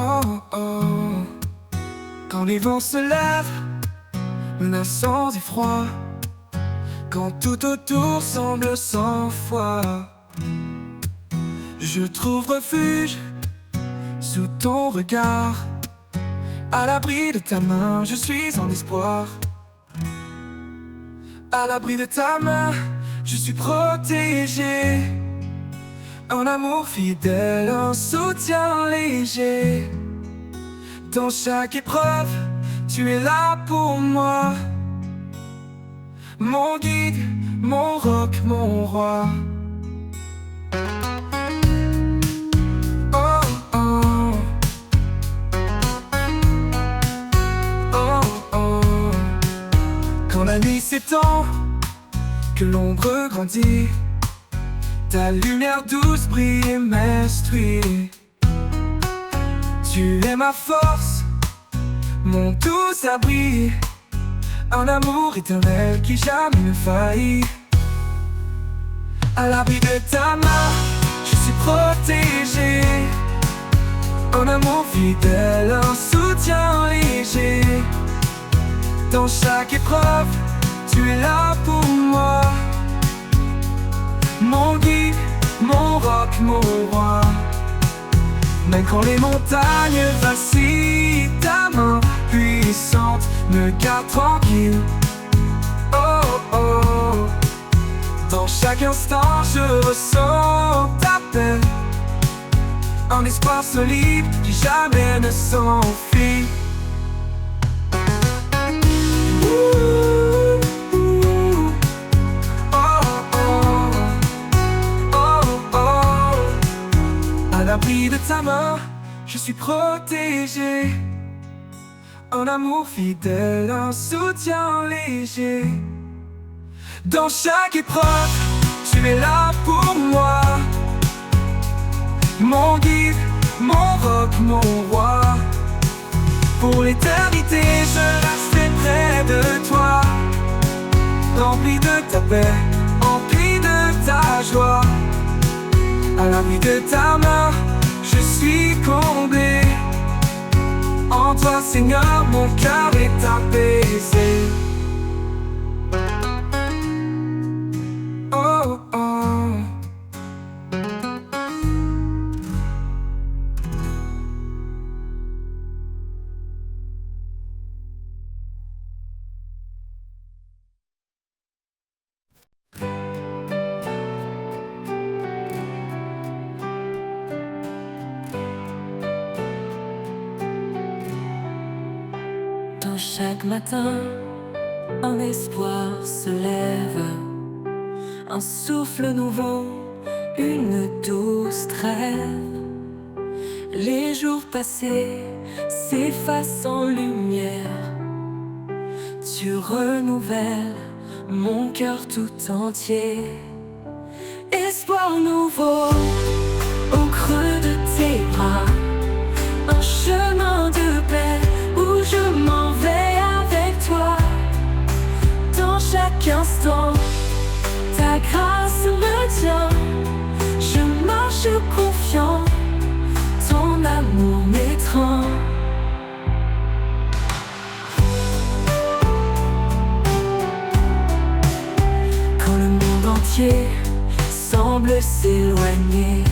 Oh, oh. Quand les vents se lèvent, menaçants et froids, quand tout autour semble sans foi, je trouve refuge sous ton regard. À l'abri de ta main, je suis en espoir. À l'abri de ta main, je suis protégé. Un amour fidèle, un soutien léger. Dans chaque épreuve, tu es là pour moi. Mon guide, mon roc, mon roi. Oh, oh. Oh, oh. Quand la nuit s'étend, que l'ombre grandit, ta lumière douce brille et m'instruit. Tu es ma force, mon doux abri, un amour éternel qui jamais ne faillit. À l'abri de ta main, je suis protégé. Un amour fidèle, un soutien léger. Dans chaque épreuve, tu es là pour moi. Mon guide, mon roc, mon roi. Même quand les montagnes vacillent, ta main puissante me garde tranquille. Oh, oh. Dans chaque instant, je ressens ta paix. Un espoir solide qui jamais ne s'enfuit. À l'abri de ta main, je suis protégé. Un amour fidèle, un soutien léger. Dans chaque épreuve, tu es là pour moi. Mon guide, mon roc, mon roi. Pour l'éternité, je resterai près de toi. Rempli de ta paix, rempli de ta joie. À l'abri de ta main, je suis comblé. En toi, Seigneur, mon cœur est apaisé. Oh, oh. Chaque matin, un espoir se lève, un souffle nouveau, une douce trêve. Les jours passés s'effacent en lumière. Tu renouvelles mon cœur tout entier. Espoir nouveau au creux de tes bras, un chemin de paix où je m'en vais avec toi. Dans chaque instant, ta grâce me tient. Je marche confiant, ton amour m'étreint. Quand le monde entier semble s'éloigner,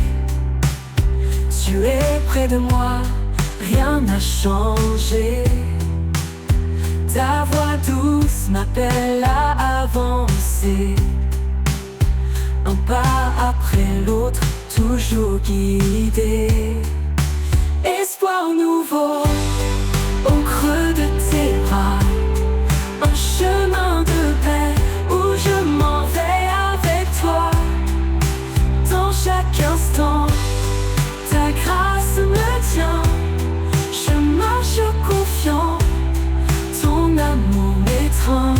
tu es près de moi, rien n'a changé. Ta voix douce m'appelle à avancer, un pas après l'autre, toujours guidé. Espoir nouveau au creux de tes bras, un chemin de paix où je m'en vais avec toi. Dans chaque instant, ta grâce me tient. Je marche confiant, ton amour m'étreint.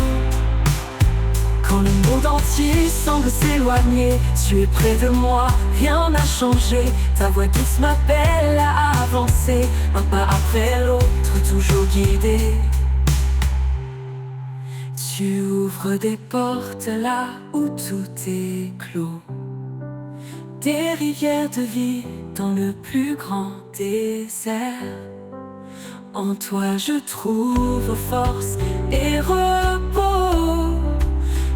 Quand le monde entier semble s'éloigner, tu es près de moi, rien n'a changé. Ta voix douce m'appelle à avancer, un pas après l'autre, toujours guidé. Tu ouvres des portes là où tout est clos. des rivières de vie dans le plus grand désert. En toi je trouve force et repos,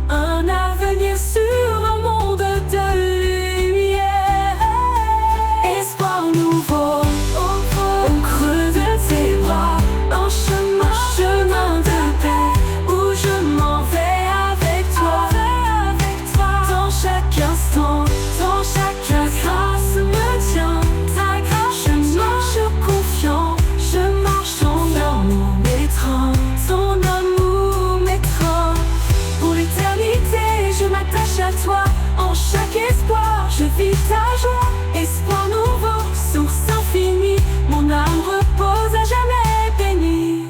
un avenir sur un monde de lumière, espoir nouveau au creux de tes bras, un chemin de paix où je m'en vais avec toi. Dans chaque instant, dans chaque grâce me tient ta grâce. Je marche confiant, je marche, ton amour m'étreint, ton amour m'étreint. Pour l'éternité, je m'attache à toi. En chaque espoir, je vis ta joie. Espoir nouveau, source infinie, mon âme repose à jamais bénie.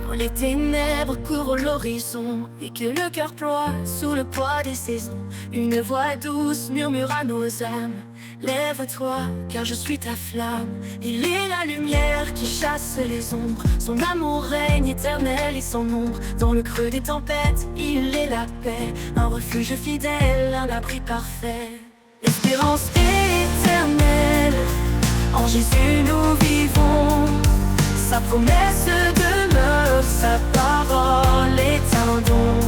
Quand les ténèbres courent l'horizon et que le cœur ploie sous le poids des saisons, une voix douce murmure à nos âmes: lève-toi, car je suis ta flamme. Il est la lumière qui chasse les ombres, son amour règne éternel et sans nombre. Dans le creux des tempêtes, il est la paix, un refuge fidèle, un abri parfait. Espérance éternelle, en Jésus nous vivons. Sa promesse demeure, sa parole est un don.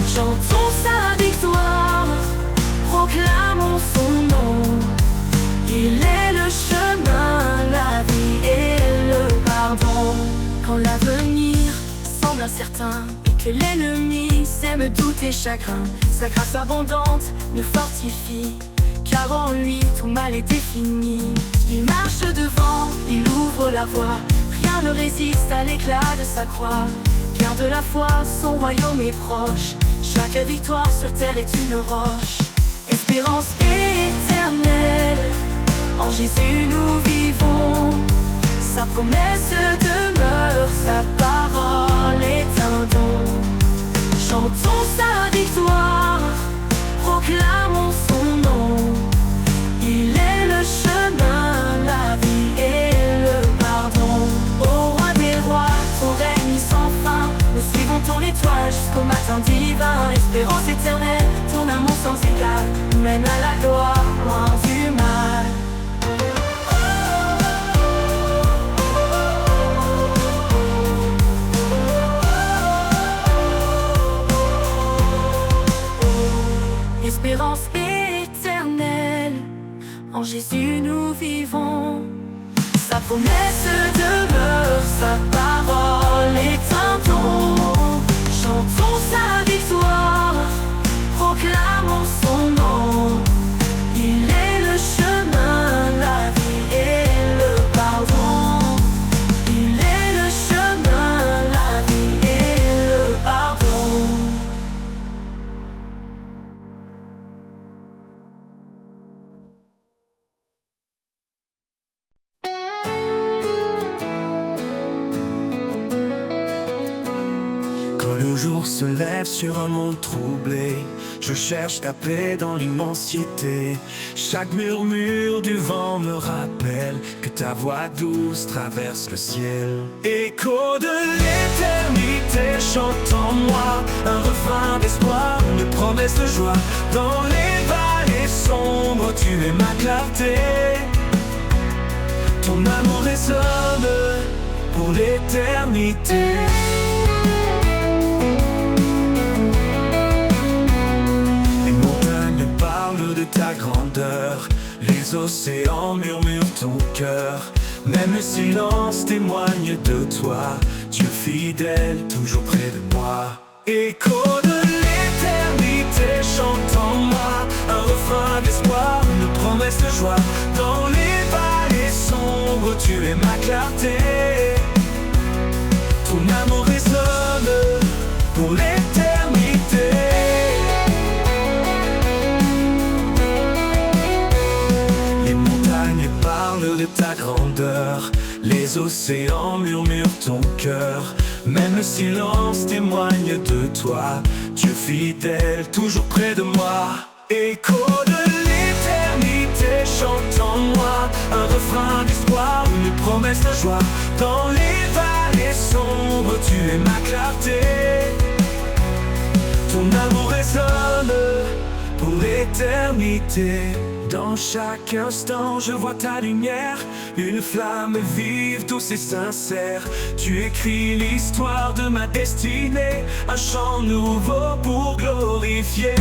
Chantons sa victoire, proclamons son nom. Il est le chemin, la vie et le pardon. Quand l'avenir semble incertain et que l'ennemi sème doute et chagrin, sa grâce abondante nous fortifie, car en lui tout mal est défini. Il marche devant, il ouvre la voie, rien ne résiste à l'éclat de sa croix. Garde la foi, son royaume est proche, chaque victoire sur terre est une roche. Espérance éternelle, en Jésus nous vivons. Sa promesse demeure, sa parole est un don. Chantons sa victoire, proclamons son nom. Il est le chemin, la vie et le pardon. Ô roi des rois, ton règne sans fin, nous suivons ton étoile jusqu'au matin divin. Espérance éternelle, ton amour sans égal nous mène à la gloire, loin du mal. Espérance éternelle, en Jésus nous vivons. Sa promesse demeure, sa parole est un don. Chantons sa victoire, proclamons son nom. Il est le chemin, la vie et le pardon. Il est le chemin, la vie et le pardon. Quand le jour se lève sur un monde troublé, je cherche ta paix dans l'immensité. Chaque murmure du vent me rappelle que ta voix douce traverse le ciel. Écho de l'éternité chante en moi, un refrain d'espoir, une promesse de joie. Dans les vallées sombres, tu es ma clarté. Ton amour résonne pour l'éternité. De ta grandeur, les océans murmurent ton cœur. Même le silence témoigne de toi, Dieu fidèle, toujours près de moi. Écho de l'éternité chante en moi, un refrain d'espoir, une promesse de joie. Dans les vallées sombres, tu es ma clarté. Ton amour résonne pour l'éternité. les océans murmurent ton cœur. Même le silence témoigne de toi. Dieu fidèle, toujours près de moi. Écho de l'éternité chante en moi. Un refrain d'espoir, une promesse de joie. Dans les vallées sombres, tu es ma clarté. Ton amour résonne pour l'éternité. Dans chaque instant, je vois ta lumière. Une flamme vive, douce et sincère. Tu écris l'histoire de ma destinée. Un chant nouveau pour glorifier.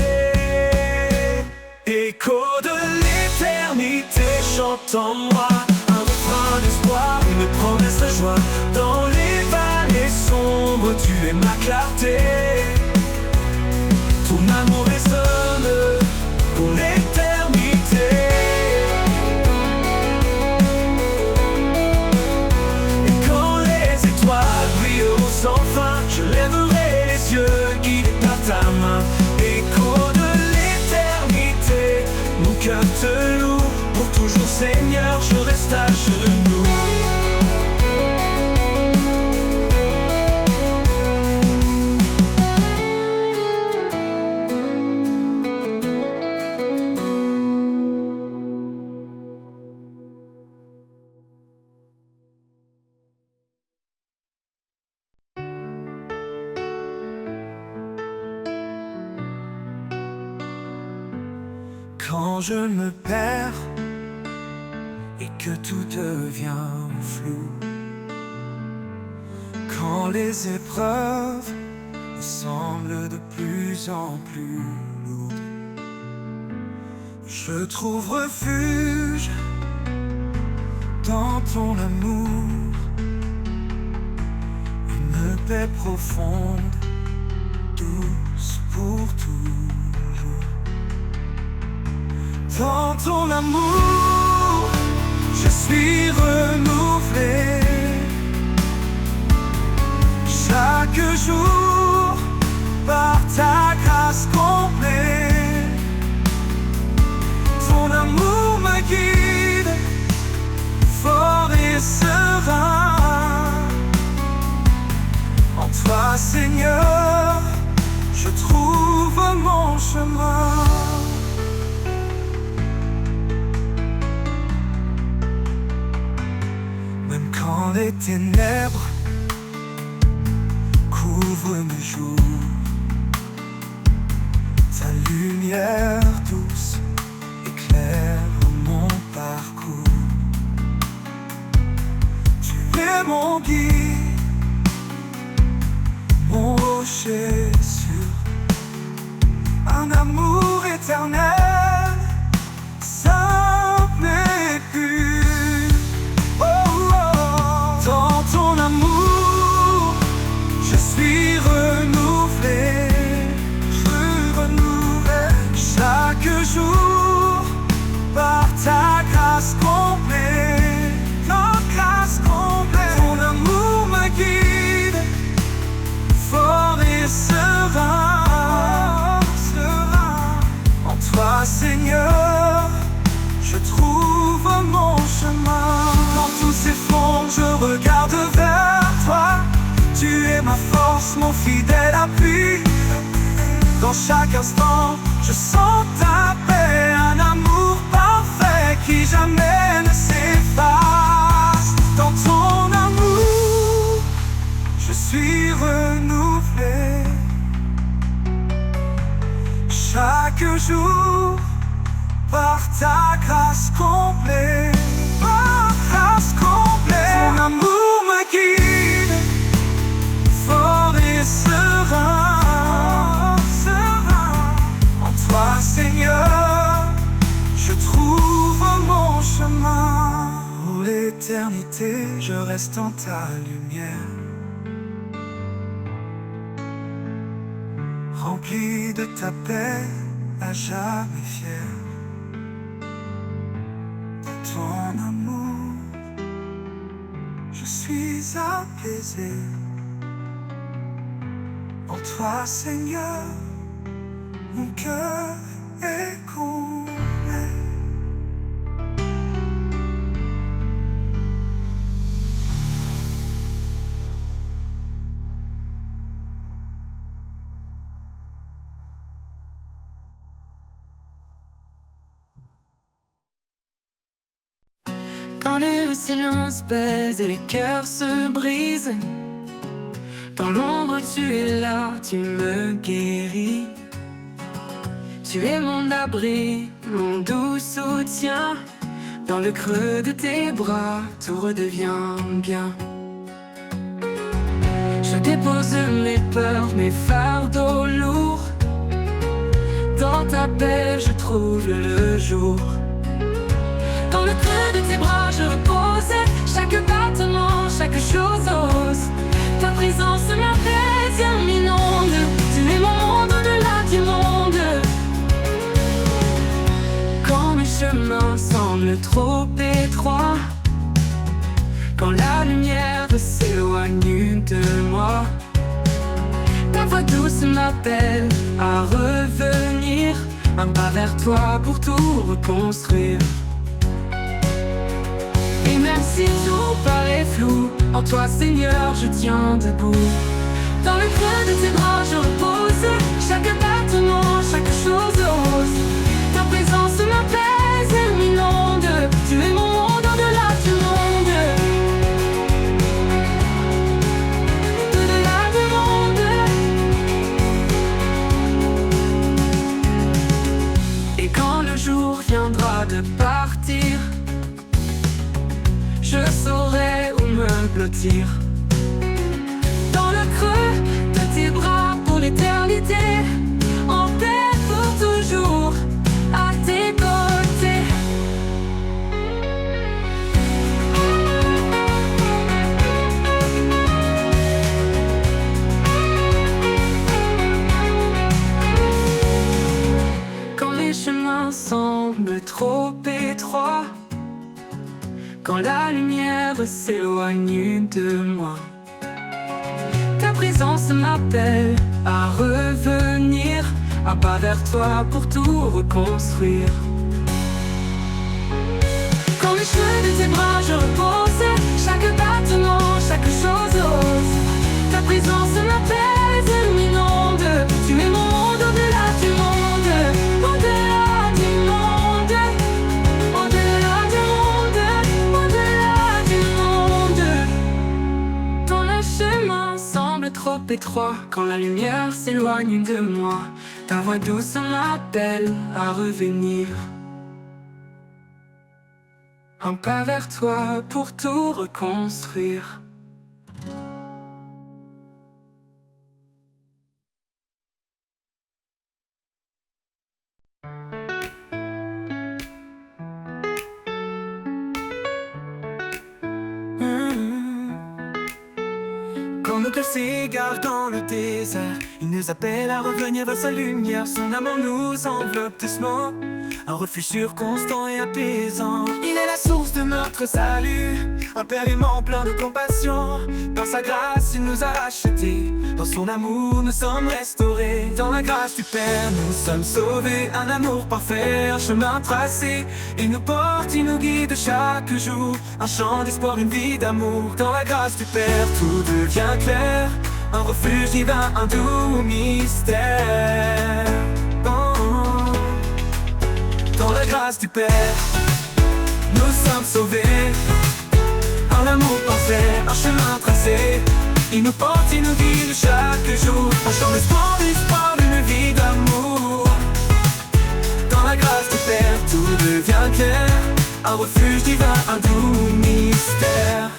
Écho de l'éternité chante en moi. Un refrain d'espoir, une promesse de joie. Dans les vallées sombres, tu es ma clarté. Ton amour résonne pour l'éternité. Et quand les étoiles brilleront sans fin, je lèverai les yeux guidés par ta main. Écho de l'éternité, mon cœur te loue. Pour toujours Seigneur, je reste à genoux. Quand je me perds et que tout devient flou, quand les épreuves me semblent de plus en plus lourdes, je trouve refuge dans ton amour, une paix profonde, douce pour toujours. Dans ton amour, je suis renouvelé. Chaque jour, par ta grâce complète. Ton amour me guide, fort et serein. En toi, Seigneur, je trouve mon chemin. Quand les ténèbres couvrent mes jours, ta lumière douce éclaire mon parcours. Tu es mon guide, mon rocher sûr, un amour éternel, simple et pur. Dans ton amour, je suis renouvelé, chaque jour, par ta grâce complète, ton amour me guide, fort et serein, en toi, Seigneur, je trouve mon chemin. Quand tout s'effondre, je regarde vers toi. Tu es ma force, mon fidèle appui. Dans chaque instant, je sens ta paix, un amour parfait qui jamais ne s'efface. Dans ton amour, je suis renouvelé. Chaque jour, par ta grâce complète. Ton amour me guide, fort et serein. En toi, Seigneur, je trouve mon chemin. Pour l'éternité, je reste en ta lumière, rempli de ta paix, à jamais fier. Ton amour, je suis apaisé. En toi, Seigneur, mon cœur est complet. Quand le silence pèse et les cœurs se brisent, dans l'ombre tu es là, tu me guéris. Tu es mon abri, mon doux soutien. Dans le creux de tes bras, tout redevient bien. Je dépose mes peurs, mes fardeaux lourds. Dans ta paix, je trouve le jour. Dans le creux de tes bras, je repose. Chaque battement, chaque chose ose. Ta présence m'apaise et m'inonde. Tu es mon monde au-delà du monde. Quand mes chemins semblent trop étroits, quand la lumière s'éloigne de moi, ta voix douce m'appelle à revenir. Un pas vers toi pour tout reconstruire. Et même si tout paraît flou, en toi Seigneur je tiens debout. Dans le creux de tes bras je repose. Chaque battement, chaque chose ose. Ta présence m'apaise et m'inonde. Tu es mon monde au-delà du monde. Au-delà du monde. Et quand le jour viendra de partir, je saurai où me blottir. Dans le creux de tes bras pour l'éternité, en paix pour toujours, à tes côtés. Quand les chemins semblent trop étroits, quand la lumière s'éloigne de moi, ta présence m'appelle à revenir. Un pas vers toi pour tout reconstruire. Quand les cheveux de tes bras je repose. Chaque battement, chaque chose ose. Ta présence m'appelle et m'inonde. Tu es mon monde au-delà du monde. Au-delà du monde. Au-delà du monde. Au-delà du monde. Quand le chemin semble trop étroit, quand la lumière s'éloigne de moi, ta voix douce m'appelle à revenir. Un pas vers toi pour tout reconstruire. Quand nos cœurs s'égarent dans le désert, il nous appelle à revenir vers sa lumière. Son amour nous enveloppe doucement, un refuge sûr, constant et apaisant. Il est la source de notre salut, un Père aimant plein de compassion. Dans sa grâce il nous a rachetés, dans son amour nous sommes restaurés. Dans la grâce du Père nous sommes sauvés, un amour parfait, un chemin tracé. Il nous porte, il nous guide chaque jour, un chant d'espoir, une vie d'amour. Dans la grâce du Père tout devient clair, un refuge divin, un doux mystère. Dans la grâce du Père, nous sommes sauvés, un amour parfait, un chemin tracé. Il nous porte, il nous guide chaque jour, un chant d'espoir, une vie d'amour. Dans la grâce du Père, tout devient clair, un refuge divin, un doux mystère.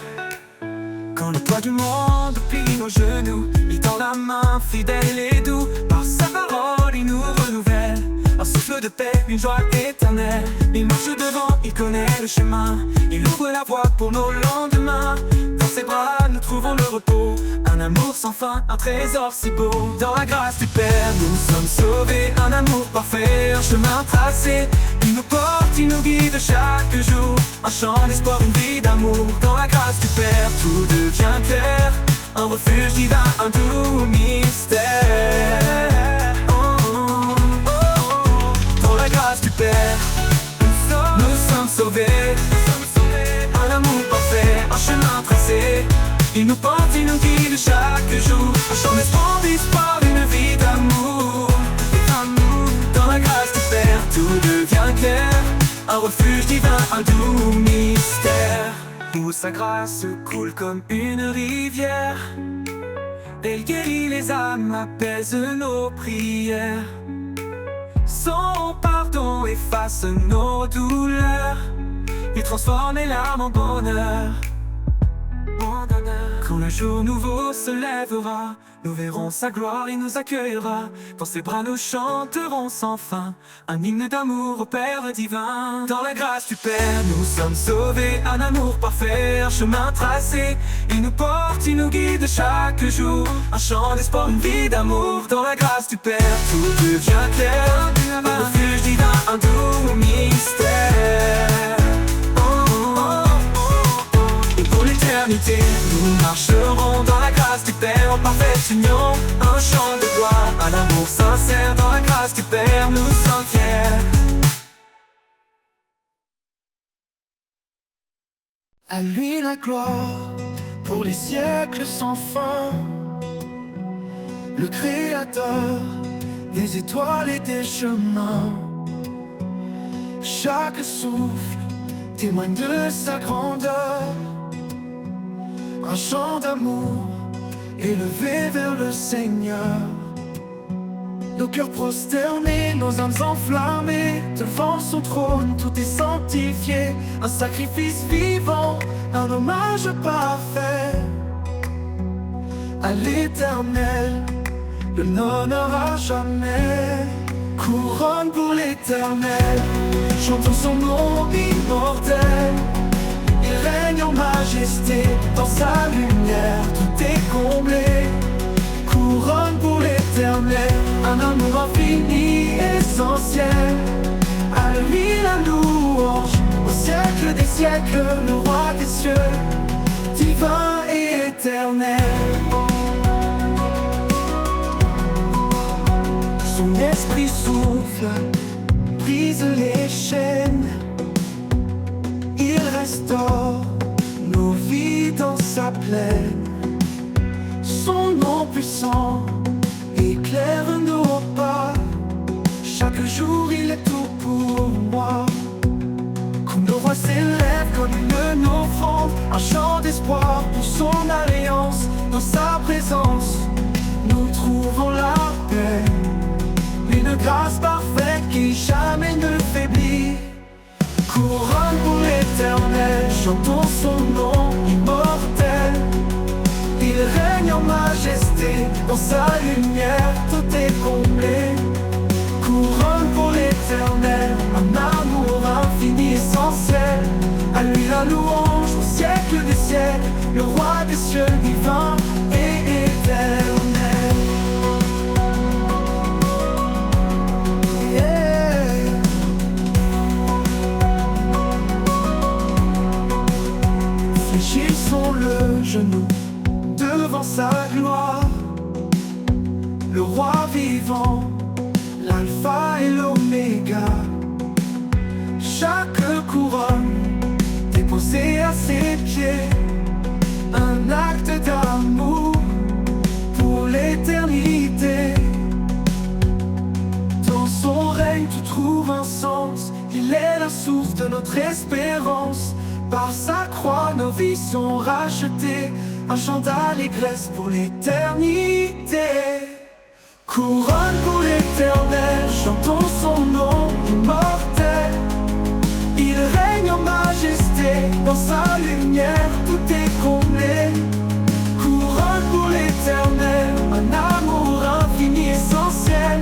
Quand le poids du monde plie nos genoux, il tend la main fidèle et doux. Par sa parole il nous renouvelle, un souffle de paix, une joie éternelle. Il marche devant, il connaît le chemin, il ouvre la voie pour nos lendemains. Dans ses bras nous trouvons le repos, un amour sans fin, un trésor si beau. Dans la grâce du Père nous sommes sauvés, un amour parfait, un chemin tracé. Il nous porte, il nous guide chaque jour, un chant d'espoir, une vie d'amour. Dans la grâce du Père tout devient clair, un refuge divin, un doux mystère. Dans la grâce du Père nous sommes sauvés, un amour parfait, un chemin tracé. Il nous porte, il nous guide chaque jour, un chant d'espoir, une vie d'amour. Dans la grâce du Père tout devient clair, un refuge divin, un doux mystère. où sa grâce coule comme une rivière. Elle guérit les âmes, apaise nos prières. Son pardon efface nos douleurs. Il transforme les larmes en bonheur. Quand le jour nouveau se lèvera, nous verrons sa gloire, il nous accueillera. Dans ses bras nous chanterons sans fin un hymne d'amour au Père divin. Dans la grâce du Père, nous sommes sauvés, un amour parfait, un chemin tracé. Il nous porte, il nous guide chaque jour, un chant d'espoir, une vie d'amour. Dans la grâce du Père, tout devient clair, un refuge divin, un doux mystère. Nous marcherons dans la grâce du Père en parfaite union. Un chant de gloire, un amour sincère. Dans la grâce du Père, nous sommes fiers. À lui la gloire pour les siècles sans fin. Le Créateur des étoiles et des chemins. Chaque souffle témoigne de sa grandeur. Un chant d'amour élevé vers le Seigneur. Nos cœurs prosternés, nos âmes enflammées, devant son trône, tout est sanctifié. Un sacrifice vivant, un hommage parfait à l'Éternel, le l'honneur à jamais. Couronne pour l'Éternel, chantons son nom immortel. Il règne en majesté, dans sa lumière, tout est comblé. Couronne pour l'Éternel, un amour infini, essentiel. À lui la louange, au siècle des siècles, le roi des cieux, divin et éternel. Son esprit souffle, brise les chaînes. Il restaure nos vies dans sa plaine. Son nom puissant éclaire nos pas. Chaque jour il est tout pour moi. Comme le roi s'élève comme une offrande, un chant d'espoir pour son alliance. Dans sa présence, nous trouvons la paix. Une grâce parfaite qui jamais ne faiblit. Couronne pour l'Éternel, chantons son nom immortel. Il règne en majesté, dans sa lumière, tout est comblé. Couronne pour l'Éternel, un amour infini, essentiel. À lui la louange, au siècle des siècles, le roi des cieux, divin et éternel. Fléchissons le genou devant sa gloire. Le roi vivant, l'alpha et l'oméga. Chaque couronne déposée à ses pieds, un acte d'amour pour l'éternité. Dans son règne tout trouve un sens. Il est la source de notre espérance. Par sa croix nos vies sont rachetées. Un chant d'allégresse pour l'éternité. Couronne pour l'Éternel, chantons son nom immortel. Il règne en majesté, dans sa lumière tout est comblé. Couronne pour l'Éternel, un amour infini, essentiel.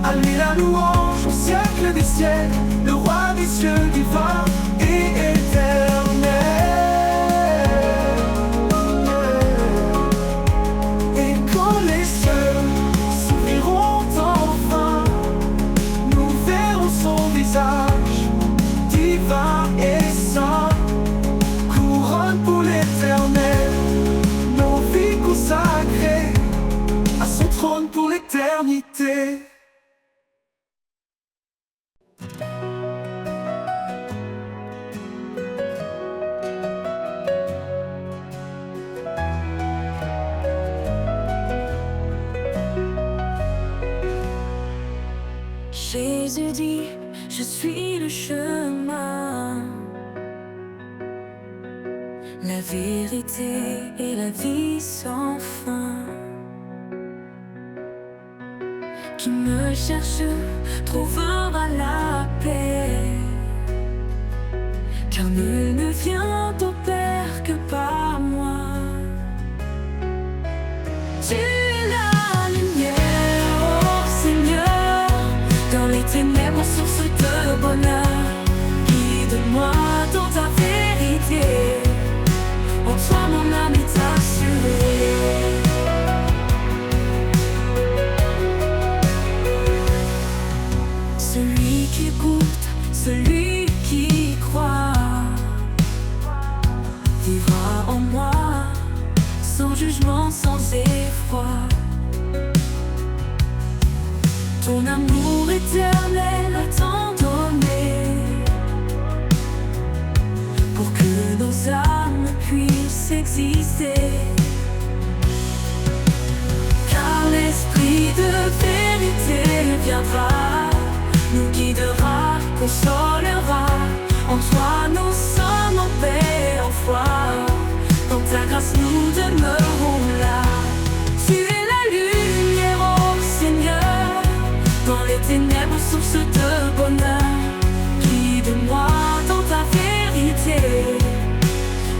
À lui la louange, au siècle des siècles, le roi des cieux, divin et éternel. Divin et saint, couronne pour l'Éternel, nos vies consacrées à son trône pour l'éternité. Jésus dit, je suis le chemin, vérité et la vie sans fin. Qui me cherche trouvera la paix, car nul ne vient au Père que par moi. Tu es la lumière, oh Seigneur, dans les ténèbres, source de bonheur. Guide-moi dans ta vérité, en toi mon âme est assurée. Celui qui écoute, celui qui croit, vivra en moi, sans jugement, sans effroi. Ton amour éternel a tant donné, pour que nos âmes puissent exister. Car l'esprit de vérité viendra, nous guidera, consolera. En toi nous sommes en paix, en foi. Dans ta grâce nous demeurons là. Tu es la lumière, oh Seigneur, dans les ténèbres, source de bonheur. Guide-moi dans ta vérité,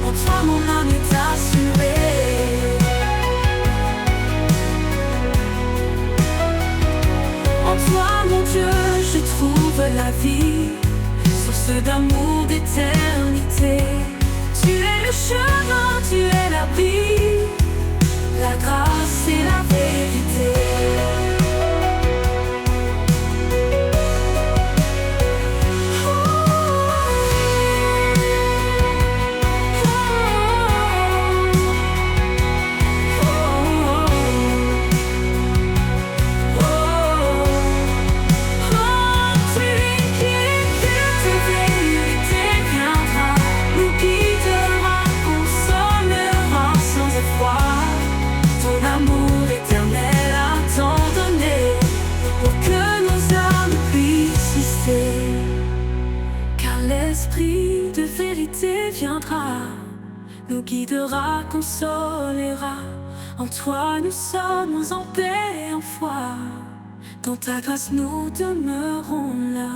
en toi mon âme est assurée. En toi mon Dieu je trouve la vie, source d'amour, d'éternité. Tu es le chemin, tu es l'abri, la grâce et la vérité. L'esprit de vérité viendra, nous guidera, consolera. En toi nous sommes en paix, en foi. Dans ta grâce nous demeurons là.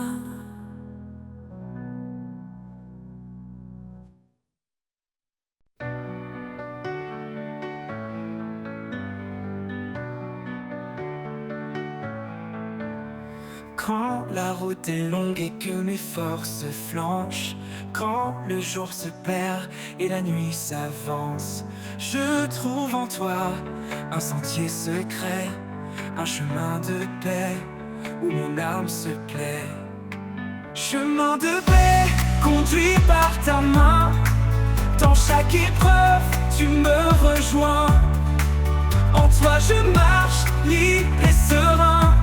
Quand la route est longue et que mes forces flanchent, quand le jour se perd et la nuit s'avance, je trouve en toi un sentier secret, un chemin de paix où mon âme se plaît. Chemin de paix conduit par ta main, dans chaque épreuve tu me rejoins. En toi je marche libre et serein,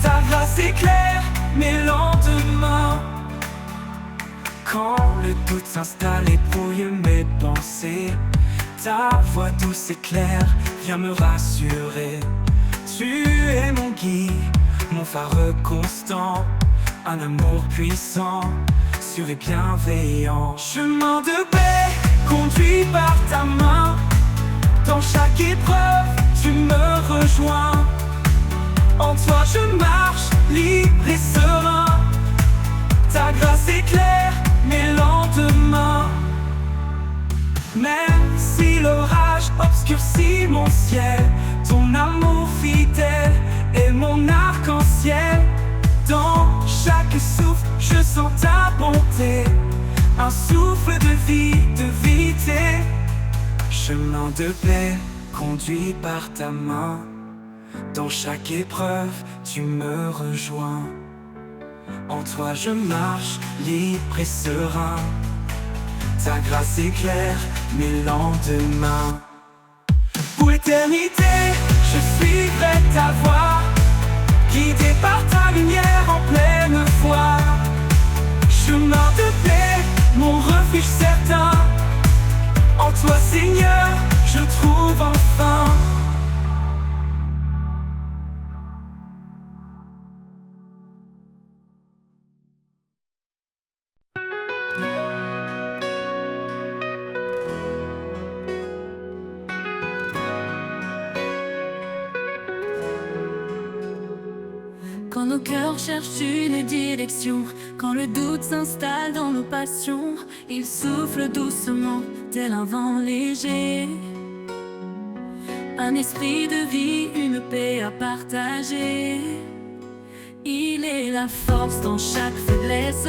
ta grâce éclaire mes lendemains. Quand le doute s'installe et brouille mes pensées, ta voix douce et claire vient me rassurer. Tu es mon guide, mon phare constant, un amour puissant, sûr et bienveillant. Chemin de paix conduit par ta main, dans chaque épreuve tu me rejoins. En toi je marche libre et serein, ta grâce éclaire mes lendemains. Même si l'orage obscurcit mon ciel, ton amour fidèle est mon arc-en-ciel. Dans chaque souffle je sens ta bonté, un souffle de vie, de vérité. Chemin de paix conduit par ta main, dans chaque épreuve tu me rejoins. En toi je marche libre et serein, ta grâce éclaire mes lendemains. Pour l'éternité je suivrai ta voix, guidé par ta lumière en pleine foi. Chemin de paix, mon refuge certain, en toi Seigneur je trouve enfin. corps cherche une direction. Quand le doute s'installe dans nos passions, il souffle doucement, tel un vent léger. Un esprit de vie, une paix à partager. Il est la force dans chaque faiblesse,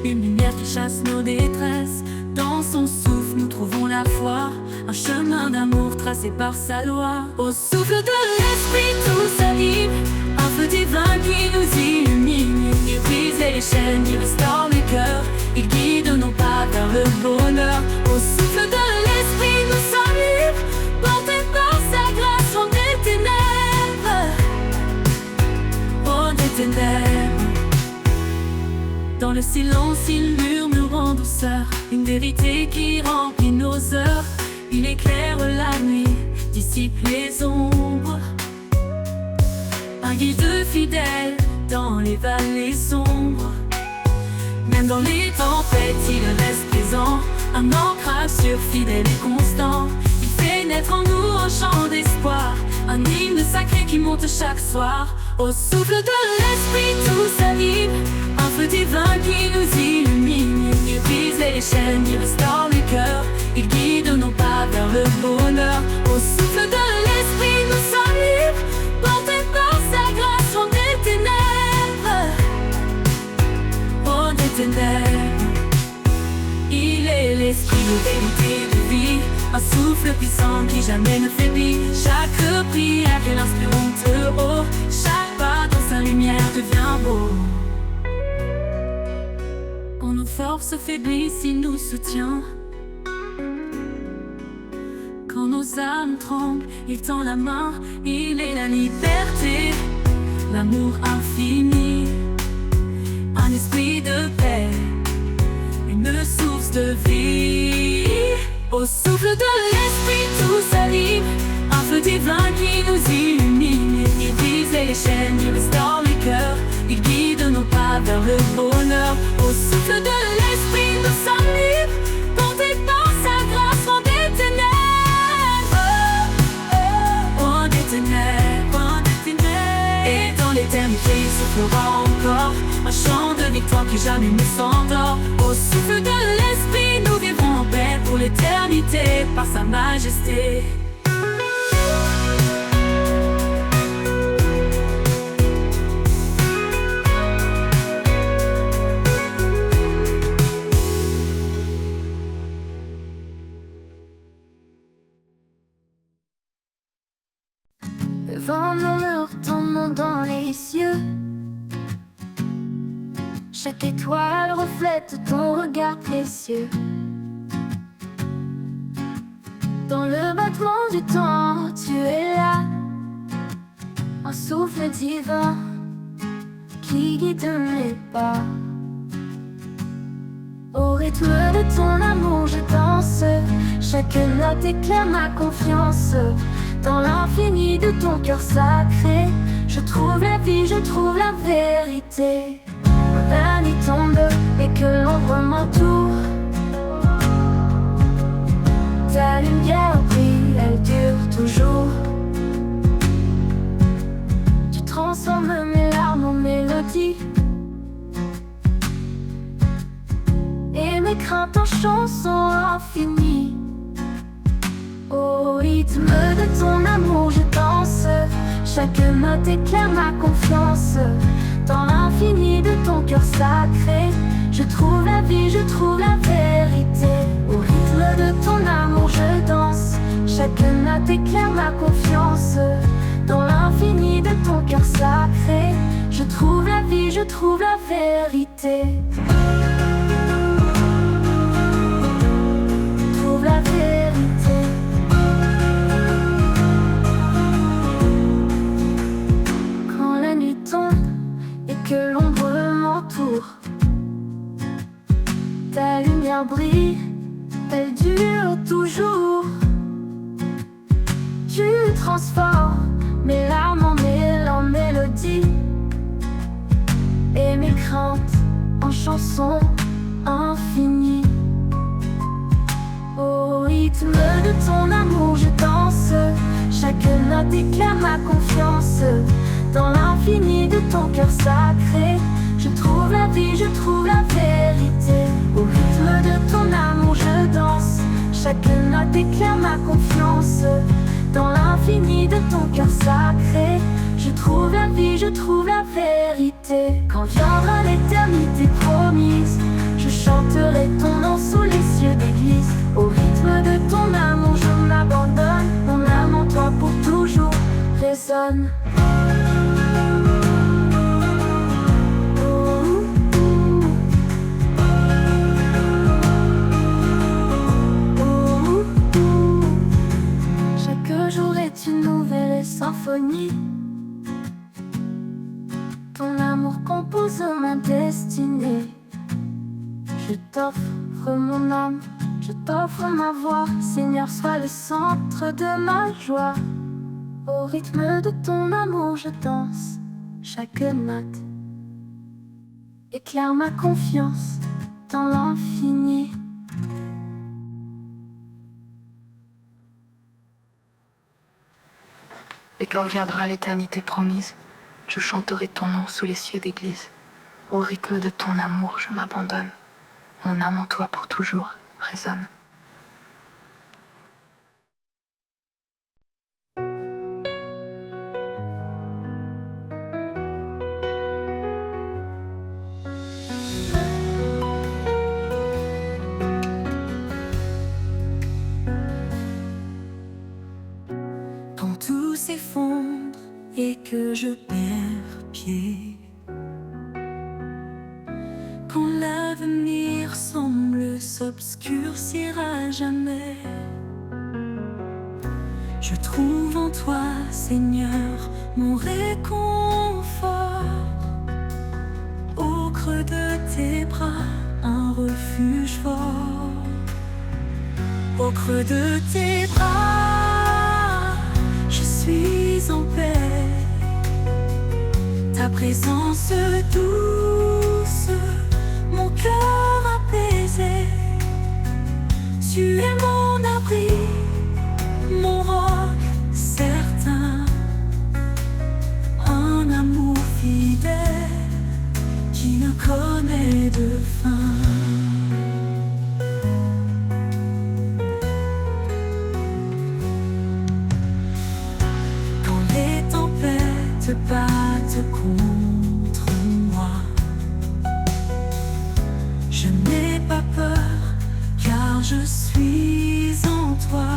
une lumière qui chasse nos détresses. Dans son souffle nous trouvons la foi, un chemin d'amour tracé par sa loi. Au souffle de l'esprit tout s'anime, un feu divin qui nous illumine. Il brise les chaînes, il restaure les cœurs, il guide nos pas vers le bonheur. Au souffle de l'esprit nous sommes libres, portés par sa grâce loin des ténèbres. Loin des ténèbres. Dans le silence, il murmure en douceur une vérité qui remplit nos heures. Il éclaire la nuit, dissipe les ombres. Un guide fidèle dans les vallées sombres. Même dans les tempêtes, il reste présent. Un ancrage sûr, fidèle et constant. Il fait naître en nous un chant d'espoir, un hymne sacré qui monte chaque soir. Au souffle de l'esprit tout s'anime, un feu divin qui nous illumine. Il brise les chaînes, il restaure les cœurs, il guide nos pas vers le bonheur. Au souffle de l'esprit nous sommes libres, portés par sa grâce loin des ténèbres. Loin des ténèbres. Il est l'esprit de vérité, de vie, un souffle puissant qui jamais ne faiblit. Chaque prière qu'il inspire monte haut, chaque pas dans sa lumière devient beau. Quand nos forces faiblissent, il nous soutient. Quand nos âmes tremblent, il tend la main. Il est la liberté, l'amour infini, un esprit de paix, une source de vie. Au souffle de l'esprit tout s'anime, un feu divin qui nous illumine. Il brise les chaînes, il restaure les cœurs, il guide nos pas vers le bonheur. Au souffle de l'esprit nous sommes libres, portés par sa grâce loin des ténèbres. Loin des ténèbres, loin des ténèbres. Et dans l'éternité il soufflera encore un chant de victoire qui jamais ne s'endort. Au souffle de l'esprit nous vivrons en paix pour l'éternité par sa majesté. Le vent murmure ton nom dans les cieux. Chaque étoile reflète ton regard précieux. Dans le battement du temps, tu es là, un souffle divin qui guide mes pas. Au rythme de ton amour, je danse. Chaque note éclaire ma confiance. Dans l'infini de ton cœur sacré, je trouve la vie, je trouve la vérité. La nuit tombe et que l'ombre m'entoure. Ta lumière brille, elle dure toujours. Tu transformes mes larmes en mélodie et mes craintes en chansons infinies. Au rythme de ton amour, je danse. Chaque note éclaire ma confiance. Dans l'infini de ton cœur sacré, je trouve la vie, je trouve la vérité. Au rythme de ton amour, je danse. Chaque note éclaire ma confiance. Dans l'infini de ton cœur sacré, je trouve la vie, je trouve la vérité. Trouve la vérité. Quand la nuit tombe et que l'ombre m'entoure, ta lumière brille, elle dure toujours. Tu transformes mes larmes en mélodie et mes craintes en chansons infinies. Au rythme de ton amour, je danse. Chaque note éclaire ma confiance. Dans l'infini de ton cœur sacré, je trouve la vie, je trouve la vérité. Au rythme de ton amour je danse, chaque note éclaire ma confiance. Dans l'infini de ton cœur sacré, je trouve la vie, je trouve la vérité. Quand viendra l'éternité promise, je chanterai ton nom sous les cieux d'église. Au rythme de ton amour je m'abandonne, mon âme en toi pour toujours résonne. Chaque jour est une nouvelle symphonie. Ton amour compose ma destinée. Je t'offre mon âme, je t'offre ma voix. Seigneur, sois le centre de ma joie. Au rythme de ton amour je danse, chaque note éclaire ma confiance dans l'infini. Et quand viendra l'éternité promise, je chanterai ton nom sous les cieux d'église. Au rythme de ton amour, je m'abandonne. Mon âme en toi pour toujours résonne. Quand tout s'effondre et que je perds pied, quand l'avenir semble s'obscurcir à jamais, je trouve en toi, Seigneur, mon réconfort. Au creux de tes bras, un refuge fort. Au creux de tes bras, je suis en paix. Ta présence douce, mon cœur apaisé. Tu es mon abri, mon roc certain. Un amour fidèle qui ne connaît de fin. Te battent contre moi, je n'ai pas peur car je suis en toi.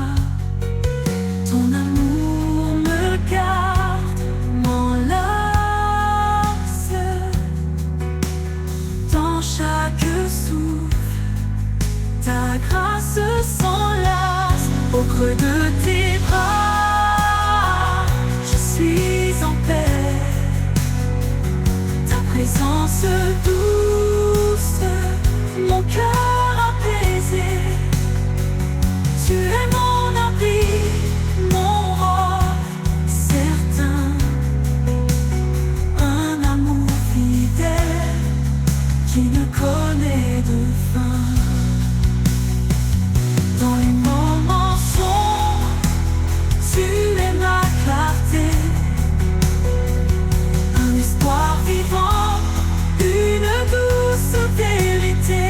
Ton amour me garde, m'enlace. Dans chaque souffle, ta grâce s'enlace. Au creux de tes bras, je suis en paix. Ta présence douce, mon cœur apaisé. Tu es mon abri, mon roc certain. Un amour fidèle qui ne connaît de fin. Dans les moments sombres, tu es ma clarté. Un espoir vivant, une douce vérité.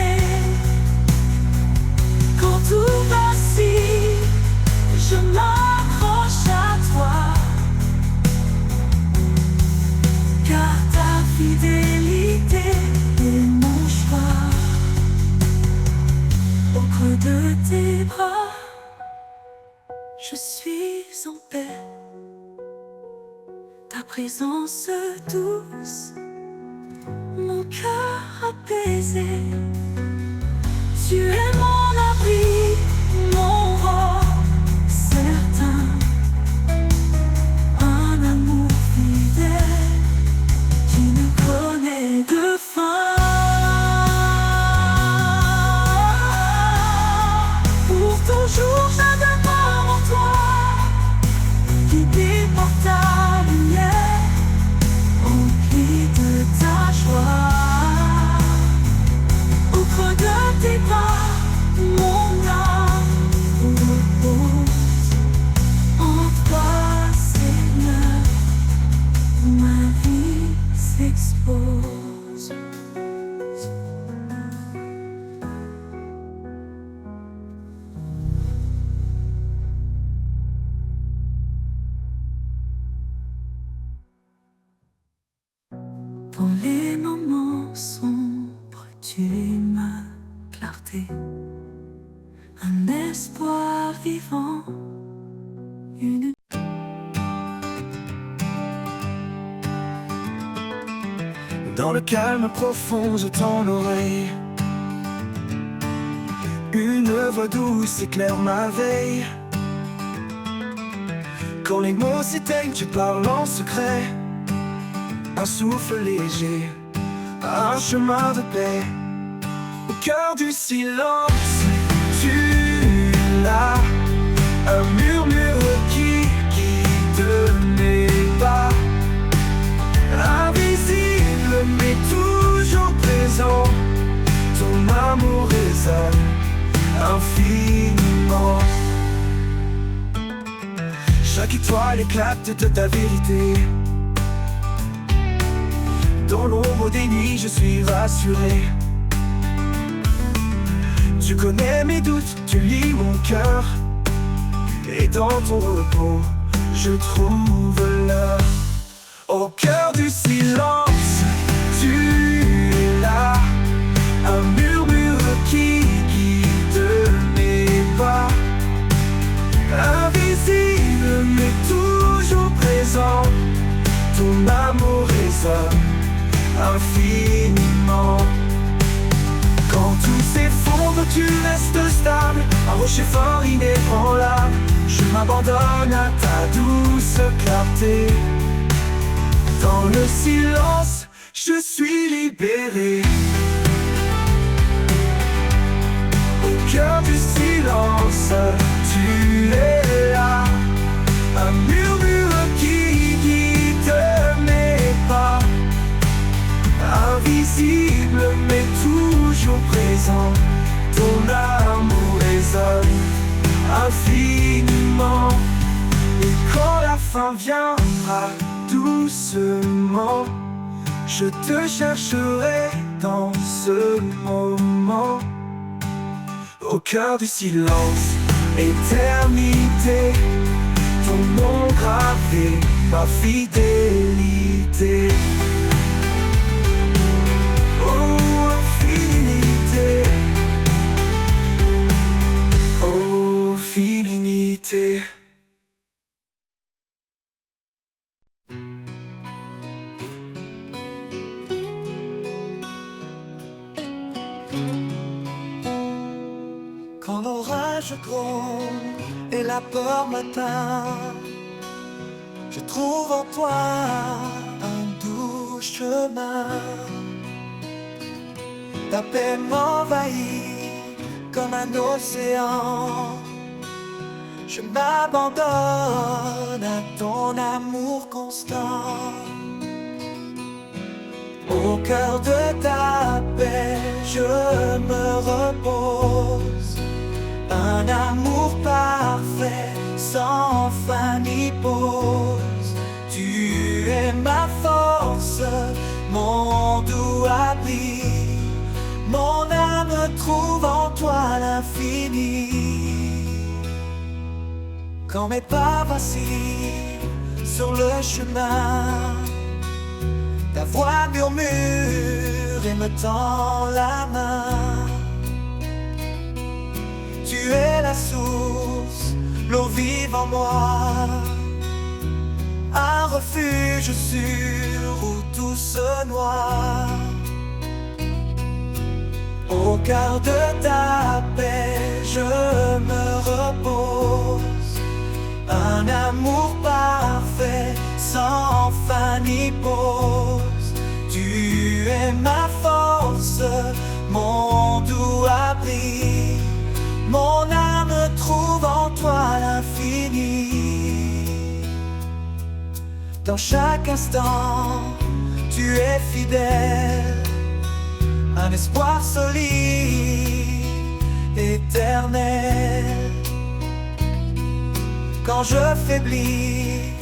Quand tout vacille, je m'accroche à toi. Car ta fidélité est mon choix. Au creux de tes bras, je suis en paix. Ta présence douce, mon cœur apaisé. Tu es mon abri, mon roc certain. Un amour fidèle qui ne connaît de fin. Pour toujours je demeure en toi, guidé par ta lumière, rempli de ta joie. Au creux de tes bras, Dans le calme profond de ton oreille, une voix douce éclaire ma veille. Quand les mots s'éteignent, tu parles en secret. Un souffle léger, un chemin de paix. Au cœur du silence, tu es là. Un murmure qui guide mes pas. Invisible mais toujours présent, ton amour résonne infiniment. Chaque étoile éclate de ta vérité. Dans l'ombre des nuits, je suis rassuré. Tu connais mes doutes, tu lis mon cœur. Et dans ton repos, je trouve l'heure. Au cœur du silence, tu es là. Un murmure qui guide mes pas. Invisible mais toujours présent, ton amour résonne infiniment. Quand tout s'effondre, tu restes stable. Un rocher fort inébranlable. Je m'abandonne à ta douce clarté. Dans le silence, je suis libéré. Au cœur du silence, tu es là. Un murmure qui guide mes pas. Invisible mais toujours présent, ton amour résonne infiniment. Et quand la fin viendra doucement, je te chercherai dans ce moment. Au cœur du silence, éternité, ton nom gravé, ma fidélité. Oh, infinité. Oh, infinité. Quand l'orage gronde et la peur m'atteint, je trouve en toi un doux chemin. Ta paix m'envahit comme un océan. Je m'abandonne à ton amour constant. Au cœur de ta paix, je me repose. Un amour parfait, sans fin ni pause. Tu es ma force, mon doux abri. Mon âme trouve en toi l'infini. Quand mes pas vacillent sur le chemin, ta voix murmure et me tend la main. Tu es la source, l'eau vive en moi. Un refuge sûr où tout se noie. Au cœur de ta paix, je me repose. Un amour parfait, sans fin ni pause. Tu es ma force, mon doux abri. Mon âme trouve en toi l'infini. Dans chaque instant, tu es fidèle. Un espoir solide, éternel. Quand je faiblis,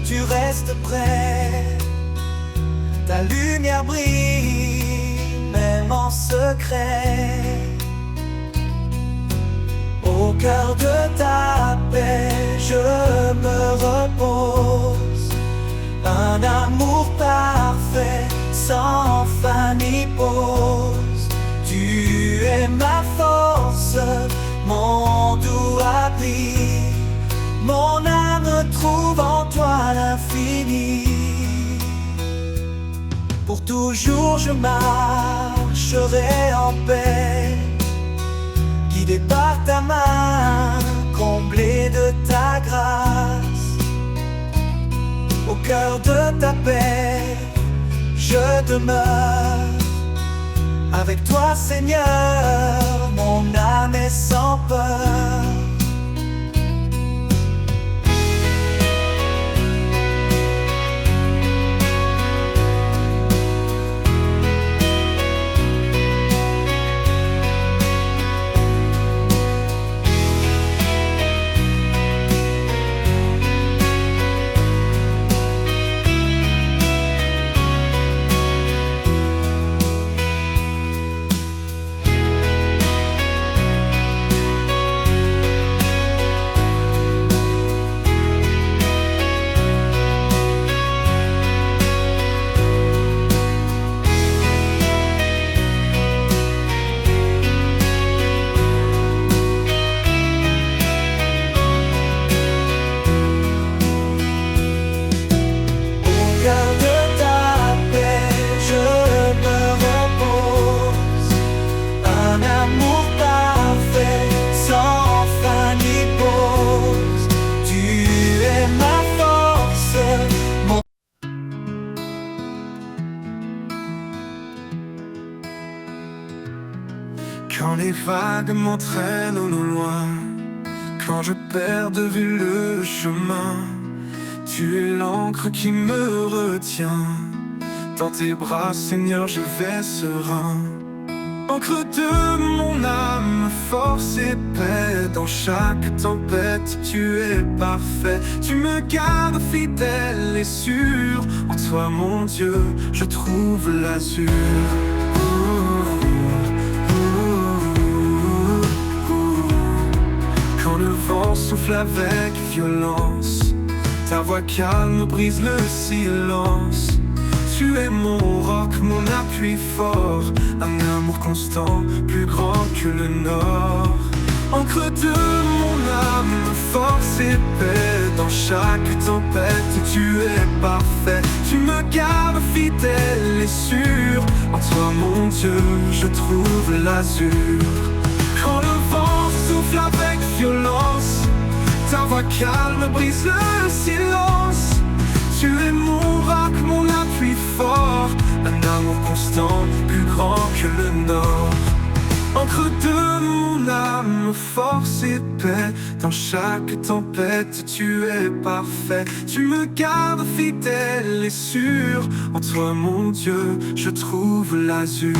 tu restes près. Ta lumière brille, même en secret. Au cœur de ta paix, je me repose. Un amour parfait, sans fin ni pause. Tu es ma force, mon doux abri. Mon âme trouve en toi l'infini. Pour toujours je marcherai en paix, guidé par ta main, comblé de ta grâce. Au cœur de ta paix, je demeure. Avec toi, Seigneur, mon âme est sans peur. Quand les vagues m'entraînent au loin, quand je perds de vue le chemin, tu es l'encre qui me retient. Dans tes bras, Seigneur, je vais serein. Encre de mon âme, force et paix. Dans chaque tempête, tu es parfait. Tu me gardes fidèle et sûr. En toi, mon Dieu, je trouve l'azur. Quand le vent souffle avec violence, ta voix calme brise le silence. Tu es mon roc, mon appui fort, un amour constant, plus grand que le nord. Encre de mon âme, force et paix. Dans chaque tempête, tu es parfait. Tu me gardes fidèle et sûr. En toi, mon Dieu, je trouve l'azur. Quand le vent souffle avec violence, ta voix calme brise le silence. Tu es mon roc, mon appui fort, un amour constant, plus grand que le nord. Encre de mon âme, force et paix. Dans chaque tempête, tu es parfait. Tu me gardes fidèle et sûr. En toi, mon Dieu, je trouve l'azur.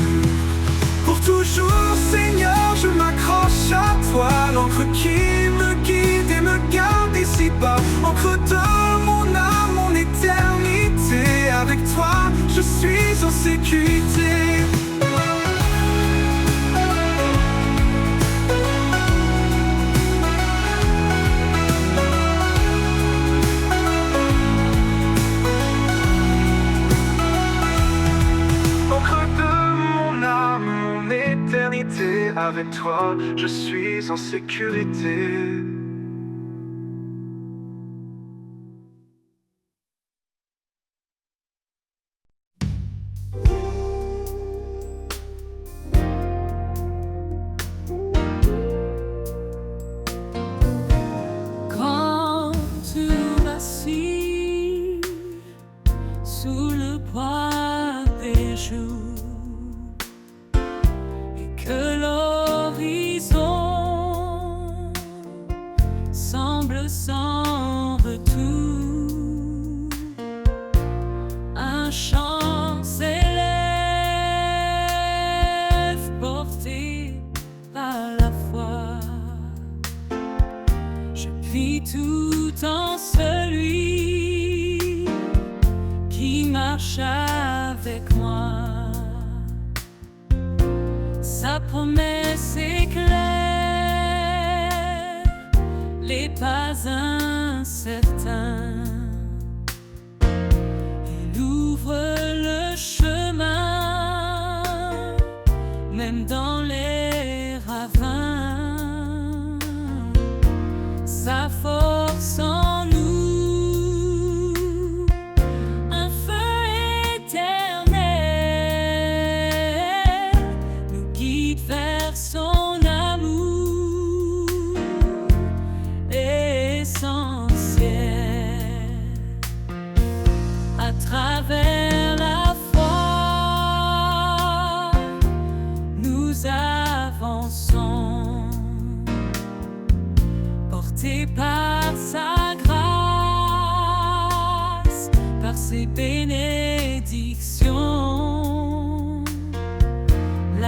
Pour toujours, Seigneur, je m'accroche à toi. L'encre qui me guide et me garde ici-bas. Encre de mon âme, mon éternité. Avec toi, je suis en sécurité. Avec toi, je suis en sécurité. Quand tu m'assis sous le poids des jours, que l'horizon semble sans retour, un chant s'élève porté par la foi. Je vis tout en celui qui marche avec moi. Sa promesse est claire, les pas incertains. Il ouvre le chemin, même dans les ravins. Sa force en nous, un feu éternel.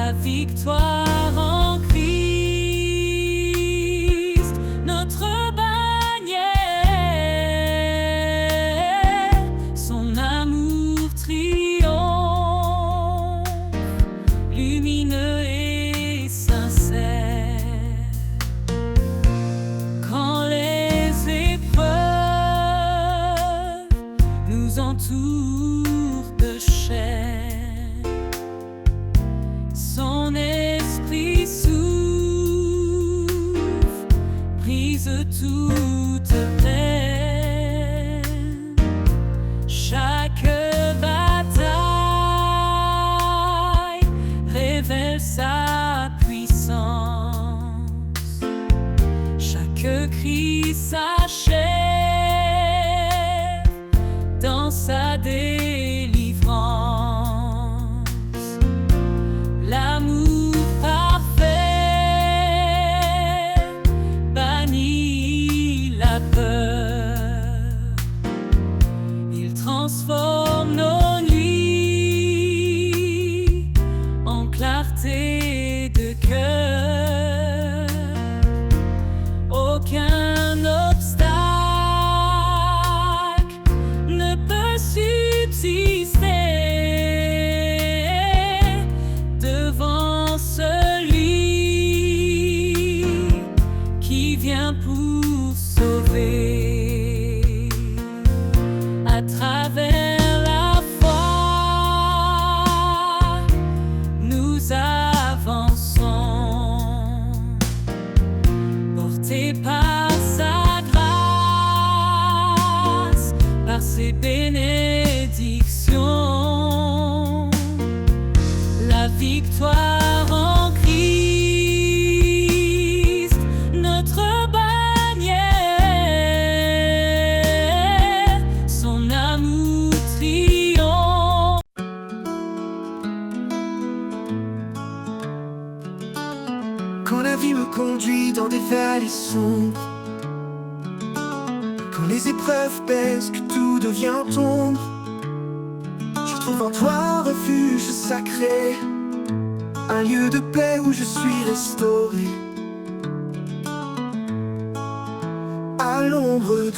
la victoire en Christ, notre bannière, son amour triomphe, lumineux et sincère. Quand les épreuves nous entourent de chair, son esprit souffle, brise toute peine. Chaque bataille révèle sa puissance. Chaque cri s'achève dans sa délivrance. L'amour parfait bannit la peur. Il transforme nos nuits en clarté de cœur. Aucun obstacle ne peut subsister devant celui qui vient pour sauver. À travers la foi, nous avançons, portés par sa grâce, par ses bénédictions. La victoire en Christ, notre bannière, son amour triomphe. Quand la vie me conduit dans des vallées sombres, quand les épreuves pèsent, que tout devient ombre, je trouve en toi un refuge sacré, un lieu de paix où je suis restauré. À l'ombre de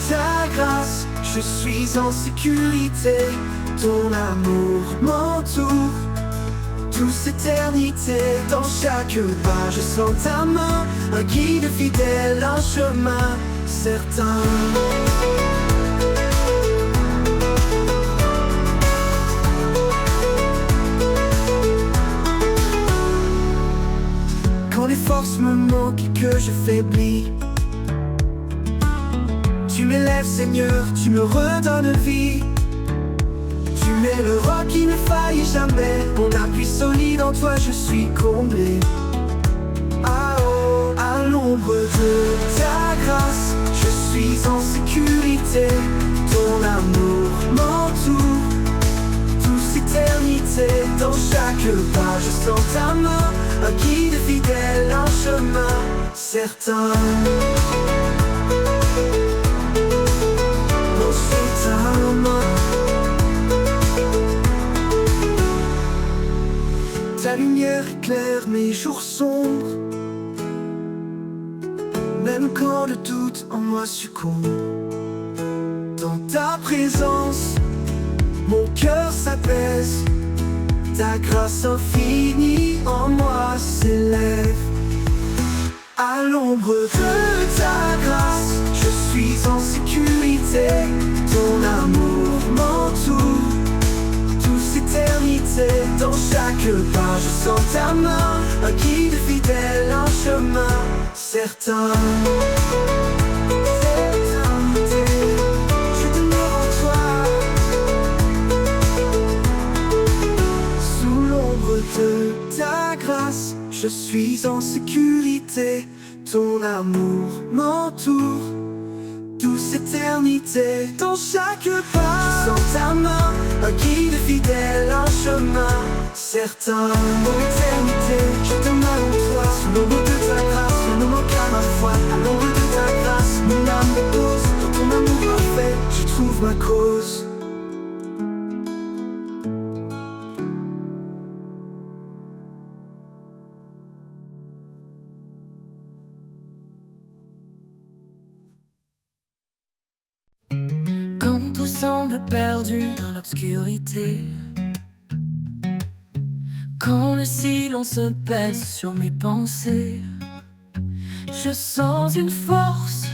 ta grâce, je suis en sécurité. Ton amour m'entoure, douce éternité. Dans chaque pas, je sens ta main, un guide fidèle, un chemin certain. Quand les forces me manquent et que je faiblis, tu m'élèves Seigneur, tu me redonnes vie. Tu mets le roc qui ne faillit jamais, mon appui solide, en toi je suis comblé. Ah oh, à l'ombre de ta grâce, je suis en sécurité. Ton amour m'entoure, douce éternité. Dans chaque pas, je sens ta main, un guide fidèle, un chemin certain. Non, c'est ta main. Ta lumière éclaire mes jours sombres, même quand le doute en moi succombe. Dans ta présence, mon cœur s'apaise. Ta grâce infinie en moi s'élève. À l'ombre de ta grâce, je suis en sécurité. Ton amour m'entoure, douce éternité. Dans chaque pas, je sens ta main, un guide fidèle, un chemin certain. Je demeure en toi, sous l'ombre de ta grâce, je suis en sécurité. Ton amour m'entoure, douce éternité. Dans chaque pas, je sens ta main, un guide fidèle, un chemin certain. Pour l'éternité, je demeure en toi, sous l'ombre de ta grâce, je ne manque à ma foi. À l'ombre de ta grâce, mon âme repose. Dans ton amour parfait, je trouve ma cause. semble perdu dans l'obscurité. Quand le silence pèse sur mes pensées, je sens une force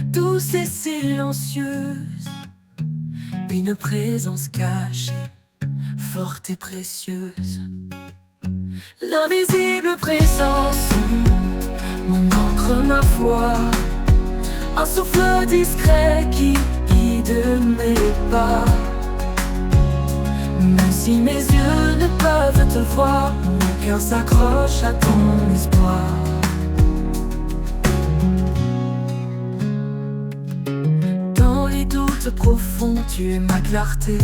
douce et silencieuse, une présence cachée, forte et précieuse. L'invisible présence, mon encre, ma foi, un souffle discret qui guide mes pas. Même si mes yeux ne peuvent te voir, mon cœur s'accroche à ton espoir. Dans les doutes profonds, tu es ma clarté.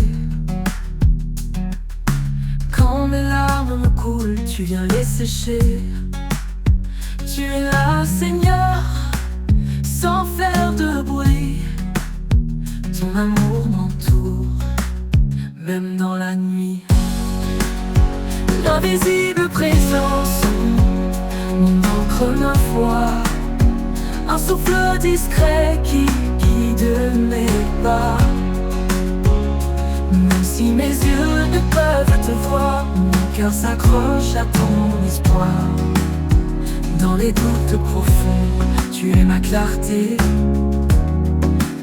Quand mes larmes me coulent, tu viens les sécher. Tu es là, Seigneur, sans faire de bruit. Ton amour m'entoure, même dans la nuit. L'invisible présence, mon encre, ma foi, un souffle discret qui guide mes pas. Même si mes yeux ne peuvent te voir, mon cœur s'accroche à ton espoir. Dans les doutes profonds, tu es ma clarté.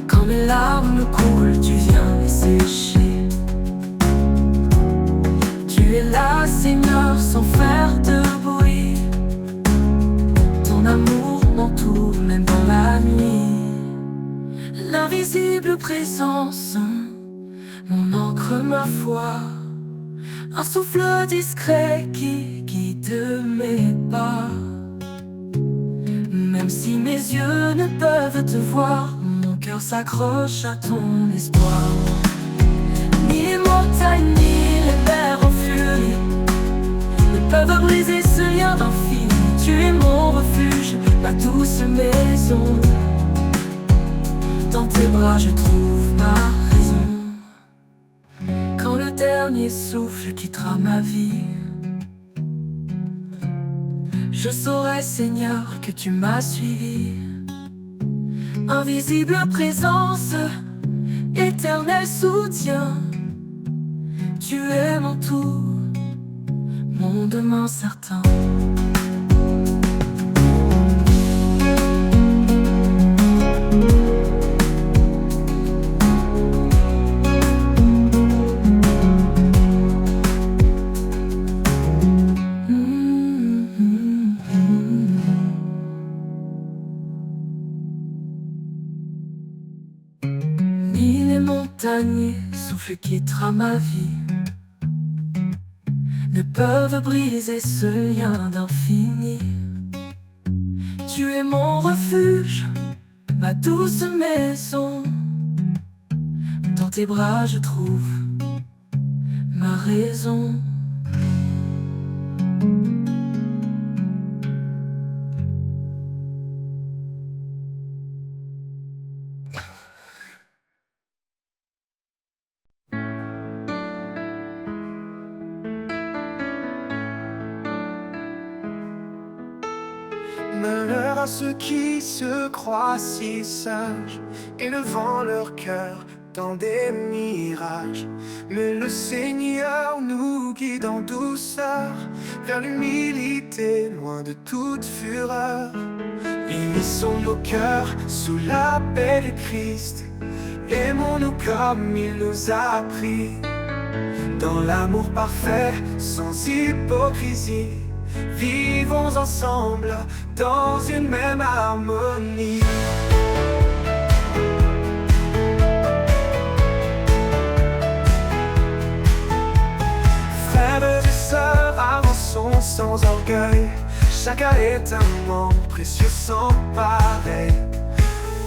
Quand mes larmes coulent, tu viens les sécher. Tu es là, Seigneur, sans faire de bruit. Ton amour m'entoure, même dans la nuit. L'invisible présence, mon encre, ma foi, un souffle discret qui guide mes pas. Même si mes yeux ne peuvent te voir, mon cœur s'accroche à ton espoir. Ni les montagnes, ni les mers en furie ne peuvent briser ce lien d'infini. Tu es mon refuge, ma douce maison. Dans tes bras je trouve ma raison. Quand le dernier souffle quittera ma vie, je saurai, Seigneur, que tu m'as suivi. Invisible présence, éternel soutien, tu es mon tout, mon demain certain. Souffle quittera ma vie, ne peuvent briser ce lien d'infini. Tu es mon refuge, ma douce maison. Dans tes bras je trouve ma raison. Malheur à ceux qui se croient si sages, élevant leur cœur dans des mirages. Mais le Seigneur nous guide en douceur vers l'humilité, loin de toute fureur. Unissons nos cœurs sous la paix de Christ, aimons-nous comme il nous a appris, dans l'amour parfait, sans hypocrisie. Vivons ensemble dans une même harmonie. Frères et sœurs, avançons sans orgueil. Chacun est un membre précieux sans pareil.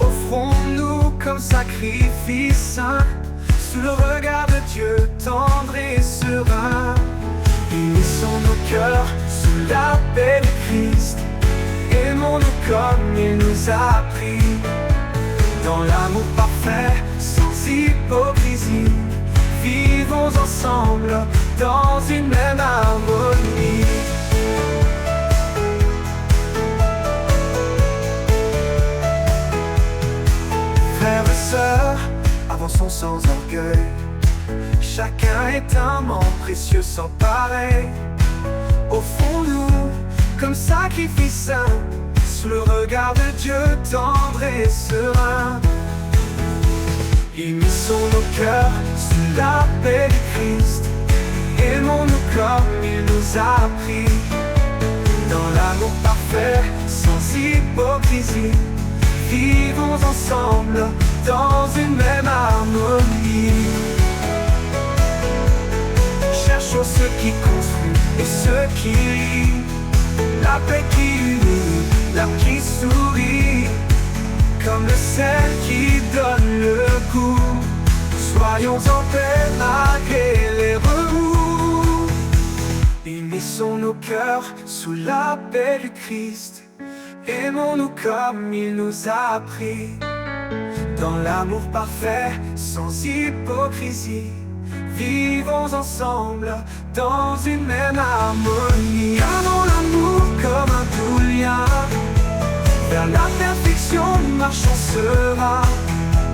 Offrons-nous comme sacrifice saint, sous le regard de Dieu tendre et serein. Unissons nos cœurs sous la paix de Christ, aimons-nous comme il nous a appris, dans l'amour parfait, sans hypocrisie. Vivons ensemble dans une même harmonie. Frères et sœurs, avançons sans orgueil. est un mot précieux sans pareil. Au fond nous, comme sacrifice saint, sous le regard de Dieu tendre et serein. Unissons nos cœurs sous la paix du Christ. Aimons-nous comme il nous a appris, dans l'amour parfait, sans hypocrisie. Vivons ensemble dans une même harmonie. Cherchons ce qui construit et ce qui lie, la paix qui unit, l'âme qui sourit, comme le sel qui donne le goût. Soyons en paix malgré les remous. Unissons nos cœurs sous la paix du Christ. Aimons-nous comme il nous a appris, dans l'amour parfait, sans hypocrisie. Vivons ensemble dans une même harmonie. Gardons l'amour comme un doux lien, vers la perfection marchons serein.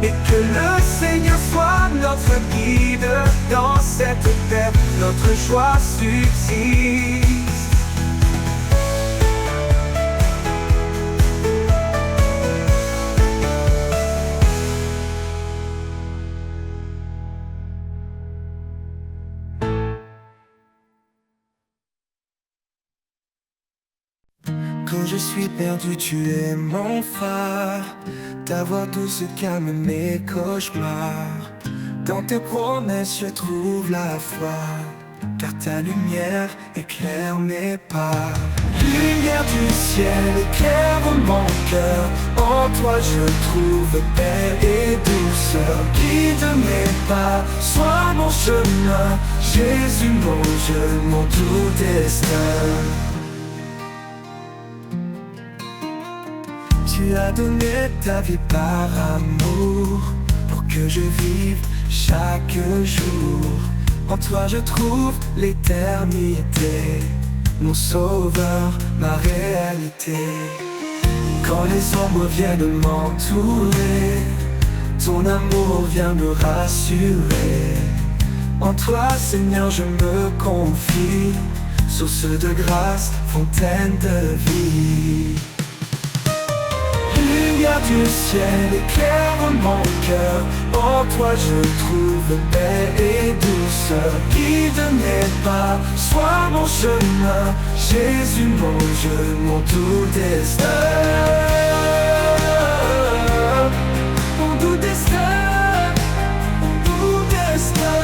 Et que le Seigneur soit notre guide dans cette terre, notre joie subsiste. Quand je suis perdu, tu es mon phare. Ta voix douce calme mes cauchemars. Dans tes promesses, je trouve la foi, car ta lumière éclaire mes pas. Lumière du ciel éclaire mon cœur. En toi je trouve paix et douceur. Guide mes pas, sois mon chemin. Jésus mon Dieu, mon doux destin. Tu as donné ta vie par amour, pour que je vive chaque jour. En toi je trouve l'éternité, mon sauveur, ma réalité. Quand les ombres viennent m'entourer, ton amour vient me rassurer. En toi Seigneur je me confie, source de grâce, fontaine de vie. Lumière du ciel éclaire mon cœur. En toi je trouve paix et douceur. Guide mes pas, sois mon chemin. Jésus mon Dieu, mon doux destin. Mon doux destin, mon doux destin.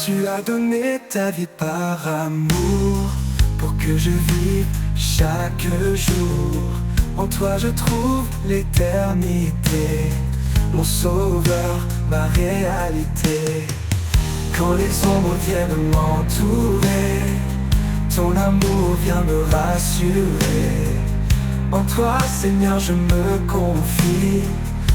Tu as donné ta vie par amour, pour que je vive chaque jour. En toi je trouve l'éternité, mon sauveur, ma réalité. Quand les ombres viennent m'entourer, ton amour vient me rassurer. En toi Seigneur je me confie,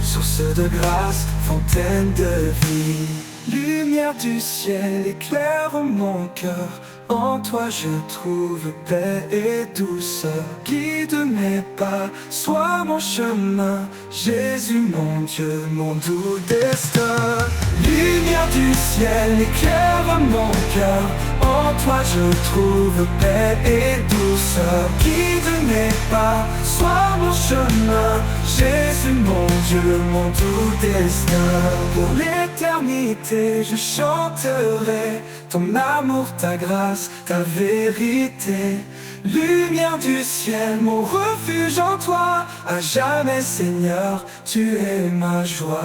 source de grâce, fontaine de vie. Lumière du ciel éclaire mon cœur. En toi je trouve paix et douceur. Guide mes pas, sois mon chemin. Jésus mon Dieu, mon doux destin. Lumière du ciel éclaire mon cœur. En toi je trouve paix et douceur. Guide mes pas, sois mon chemin. Jésus mon Dieu, mon doux destin. Pour l'éternité je chanterai ton amour, ta grâce, ta vérité. Lumière du ciel, mon refuge en toi. À jamais Seigneur, tu es ma joie.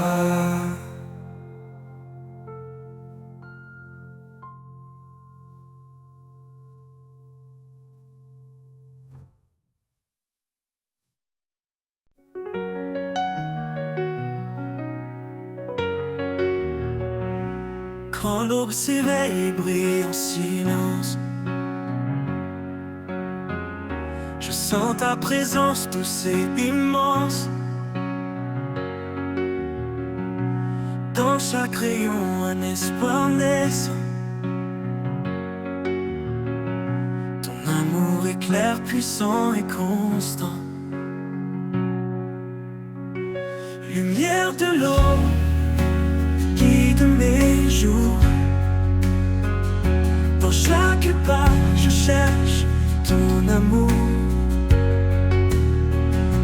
Quand l'aube s'éveille et brille en silence, je sens ta présence douce et immense. Dans chaque rayon un espoir naissant. Ton amour est clair, puissant et constant. Lumière de l'aube, guide mes jours. chaque pas, je cherche ton amour.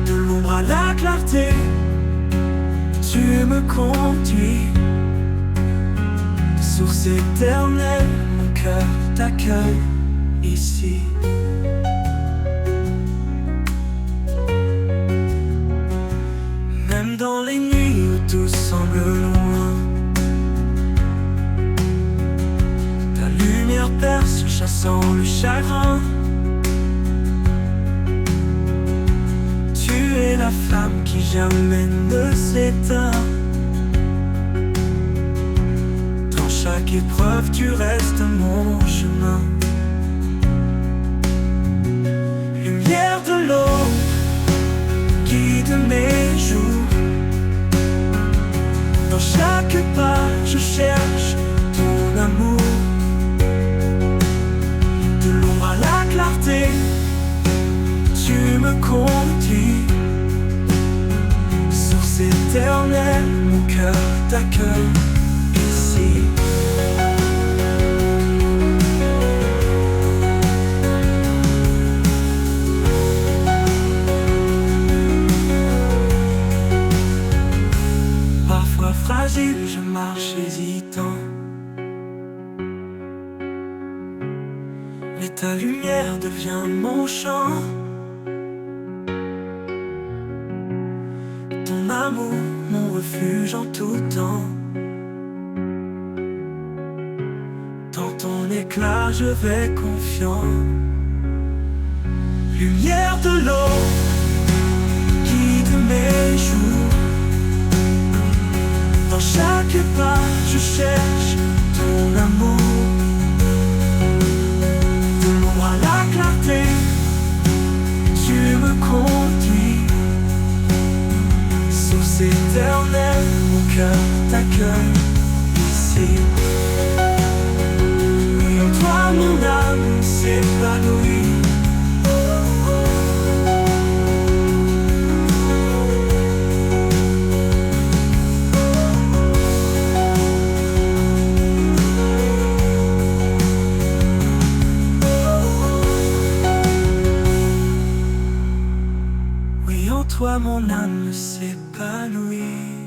De l'ombre à la clarté, tu me conduis. Source éternelle, mon cœur t'accueille ici. Même dans les nuits où tout semble loin, ta lumière perce chassant le chagrin. Tu es la flamme qui jamais ne s'éteint. Dans chaque épreuve tu restes mon chemin. Lumière de l'aube, guide mes jours. Dans chaque pas je cherche ton amour. De l'ombre à la clarté, tu me conduis. Source éternelle, mon cœur t'accueille ici. Parfois fragile, je marche hésitant, mais ta lumière devient mon chant. Ton amour, mon refuge en tout temps. Dans ton éclat, je vais confiant. Lumière de l'eau, guide mes jours. Dans chaque pas, je cherche ton amour. De l'ombre à la clarté, tu me conduis. Source éternelle, mon cœur t'accueille ici. Et en toi mon âme s'épanouit. Oui, en toi mon âme s'épanouit.